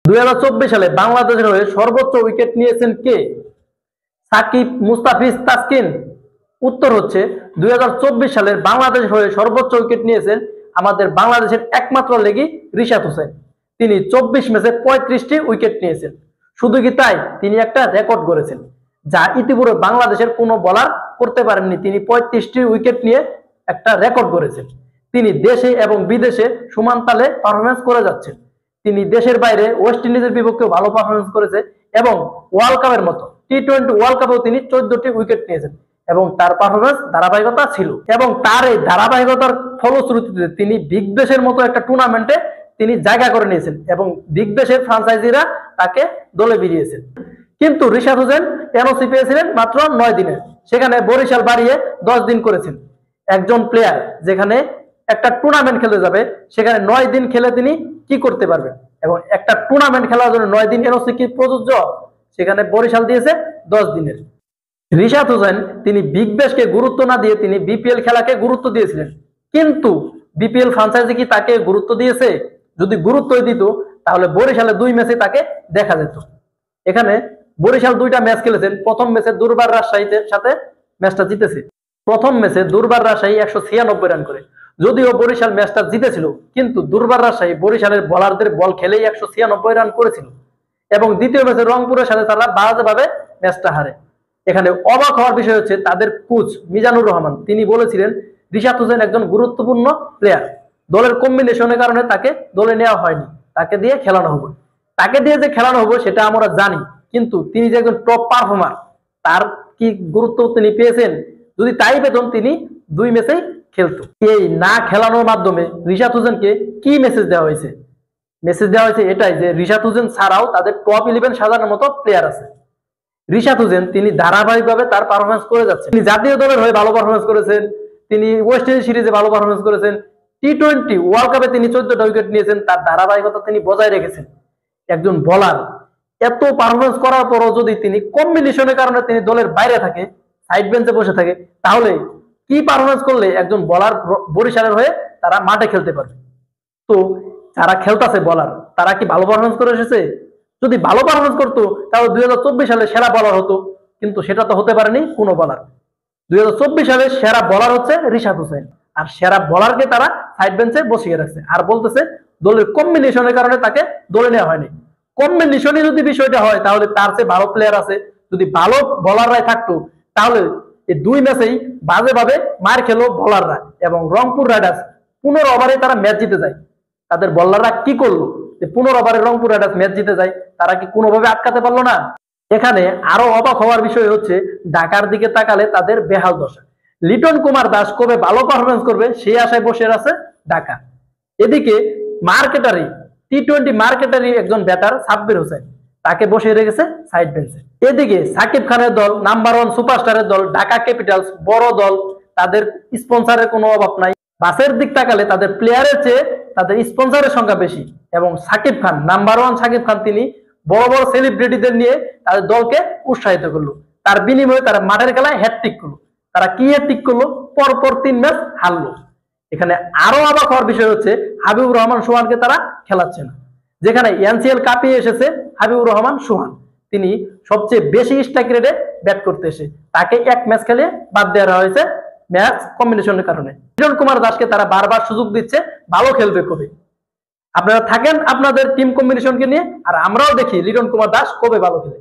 2024 সালে বাংলাদেশের হয়ে সর্বোচ্চ উইকেট নিয়েছেন কে? সাকিব, মুস্তাফিজ, তাসকিন? উত্তর হচ্ছে 2024 সালের বাংলাদেশের হয়ে সর্বোচ্চ উইকেট নিয়েছেন আমাদের বাংলাদেশের একমাত্র লেগি রিশাদ হোসেন। তিনি 24 ম্যাচে 35টি উইকেট নিয়েছেন। শুধু কি তাই, তিনি একটা রেকর্ড গড়েছেন যা ইতিপূর্বে বাংলাদেশের কোনো বোলার করতে পারেননি। তিনি 35টি উইকেট নিয়ে একটা রেকর্ড গড়েছেন। তিনি দেশে এবং বিদেশে সমান তালে পারফরমেন্স করে যাচ্ছেন। তিনি দেশের বাইরে ওয়েস্ট ইন্ডিজের বিপক্ষেও ভালো পারফরমেন্স করেছে এবং ওয়ার্ল্ড কাপের মতো টি-20 ওয়ার্ল্ড কাপেও তিনি 14টি উইকেট নিয়েছেন এবং তার পারফরমেন্স ধারাবাহিকতা ছিল এবং তার এই ধারাবাহিকতার ফলশ্রুতিতে তিনি বিগ ব্যাশের মতো একটা টুর্নামেন্টে তিনি জায়গা করে নিয়েছেন এবং বিগ ব্যাশের ফ্রাঞ্চাইজিরা তাকে দলে ভিড়িয়েছেন। কিন্তু রিশাদ হোসেন এনওসি পেয়েছিলেন মাত্র 9 দিনে, সেখানে বরিশাল বাড়িয়ে 10 দিন করেছেন। একজন প্লেয়ার যেখানে একটা টুর্নামেন্ট খেলতে যাবে সেখানে 9 দিন খেলে তিনি কি করতে পারবেন এবং একটা টুর্নামেন্ট খেলার জন্য 9 দিন এনওসি কি প্রযোজ্য? সেখানে বরিশাল দিয়েছে 10 দিনের। রিশাদ হোসেন তিনি বিগ ব্যাশকে গুরুত্ব না দিয়ে তিনি বিপিএল খেলাকে গুরুত্ব দিয়েছিলেন, কিন্তু বিপিএল ফ্রাঞ্চাইজি কি তাকে গুরুত্ব দিয়েছে? যদি গুরুত্ব দিত তাহলে বরিশালে 2 ম্যাচে তাকে দেখা যেত। এখানে বরিশাল 2টা ম্যাচ খেলেছেন। প্রথম ম্যাচে দুর্বার রাজশাহীর সাথে ম্যাচটা জিতেছে। প্রথম ম্যাচে দুর্বার রাজশাহী 196 রান করে, যদিও বরিশাল ম্যাচটা জিতেছিল, কিন্তু দুর্বার রাজশাহী বরিশালের বোলারদের বল খেলেই 196 রান করেছিল এবং দ্বিতীয় ম্যাচে রংপুরের সাথে তারা বাজেভাবে ম্যাচটা হারে। এখানে অবাক হওয়ার বিষয় হচ্ছে তাদের কোচ মিজানুর রহমান তিনি বলেছিলেন রিশাদ হোসেন একজন গুরুত্বপূর্ণ প্লেয়ার, দলের কম্বিনেশনের কারণে তাকে দলে নেওয়া হয়নি, তাকে দিয়ে খেলানো হবে। তাকে দিয়ে যে খেলানো হবে সেটা আমরা জানি, কিন্তু তিনি যে একজন টপ পারফর্মার তার কি গুরুত্ব তিনি পেয়েছেন? যদি তাই পেতেন তিনি 2 ম্যাচেই খেলতো। এই না খেলানোর মাধ্যমে রিশাদ হোসেনকে কি মেসেজ দেওয়া হয়েছে? মেসেজ দেওয়া হয়েছে এটাই যে রিশাদ হোসেন ছাড়াও তাদের টপ 11 সাজানোর মতো প্লেয়ার আছে। রিশাদ হোসেন তিনি ধারাবাহিকভাবে তার পারফরমেন্স করে যাচ্ছেন। তিনি জাতীয় দলের হয়ে ভালো পারফরমেন্স করেছেন, তিনি ওয়েস্ট ইন্ডিজ সিরিজে ভালো পারফরমেন্স করেছেন, টি-20 ওয়ার্ল্ড কাপে তিনি 14টা উইকেট নিয়েছেন। তার ধারাবাহিকতা তিনি বজায় রেখেছেন। একজন বোলার এত পারফরমেন্স করার পরও যদি তিনি কম্বিনেশনের কারণে তিনি দলের বাইরে থাকে, সাইড বেঞ্চে বসে থাকে, তাহলে কি পারফরমেন্স করলে একজন বোলার বরিশালের হয়ে তারা মাঠে খেলতে পারবে? তো যারা খেলতেছে বোলার তারা কি ভালো পারফরমেন্স করে এসেছে? যদি ভালো পারফরমেন্স করতো তাহলে 2024 সালে সেরা বোলার হতো, কিন্তু সেটা তো হতে পারেনি কোনো বোলার। 2024 সালে সেরা বোলার হচ্ছে রিশাদ হোসেন, আর সেরা বোলারকে তারা সাইড বেঞ্চে বসিয়ে রাখছে আর বলতেছে দলের কম্বিনেশনের কারণে তাকে দলে নেওয়া হয়নি। কম্বিনেশনই যদি বিষয়টা হয় তাহলে তার চেয়ে ভালো প্লেয়ার আছে। যদি ভালো বোলাররাই থাকতো তাহলে এই 2 ম্যাচেই বাজেভাবে মার খেলো বোলাররা এবং রংপুর রাইডার্স 15 ওভারে তারা ম্যাচ জিতে যায়। তাদের বোলাররা কি করলো যে 15 ওভারে রংপুর রাইডার্স ম্যাচ জিতে যায়? তারা কি কোনোভাবে আটকাতে পারলো না? এখানে আরো অবাক হওয়ার বিষয় হচ্ছে ঢাকার দিকে তাকালে তাদের বেহাল দশা। লিটন কুমার দাস কবে ভালো পারফরমেন্স করবে সেই আশায় বসে আছে ঢাকা। এদিকে মার্কেটারি টি-20 মার্কেটারি একজন ব্যাটার সাব্বির হোসেন তাকে বসিয়ে রেখেছে সাইড বেঞ্চে। এদিকে সাকিব খানের দল নাম্বার 1 সুপারস্টারের দল ঢাকা ক্যাপিটালস বড় দল, তাদের স্পন্সরের কোনো অভাব নাই। বাসের দিক তাকালে তাদের প্লেয়ারের চেয়ে তাদের স্পন্সরের সংখ্যা বেশি এবং সাকিব খান নাম্বার 1 সাকিব খান তিনি বড় বড় সেলিব্রিটিদের নিয়ে তাদের দলকে উৎসাহিত করলো। তার বিনিময়ে তারা মাঠের খেলায় হ্যাটট্রিক করলো। তারা কি হ্যাটট্রিক করলো? পরপর 3 ম্যাচ হারলো। এখানে আরো অবাক হওয়ার বিষয় হচ্ছে হাবিবুর রহমান সোহানকে তারা খেলাচ্ছে না, যেখানে এনসিএল কাপিয়ে এসেছে হাবিবুর রহমান সোহান। তিনি সবচেয়ে বেশি স্ট্রাইক রেটে ব্যাট করতে এসে তাকে 1 ম্যাচ খেলে বাদ দেওয়া হয়েছে ম্যাচ কম্বিনেশনের কারণে। লিটন কুমার দাসকে তারা বারবার সুযোগ দিচ্ছে, ভালো খেলবে কবে। আপনারা থাকেন আপনাদের টিম কম্বিনেশনকে নিয়ে, আর আমরাও দেখি লিটন কুমার দাস কবে ভালো খেলে।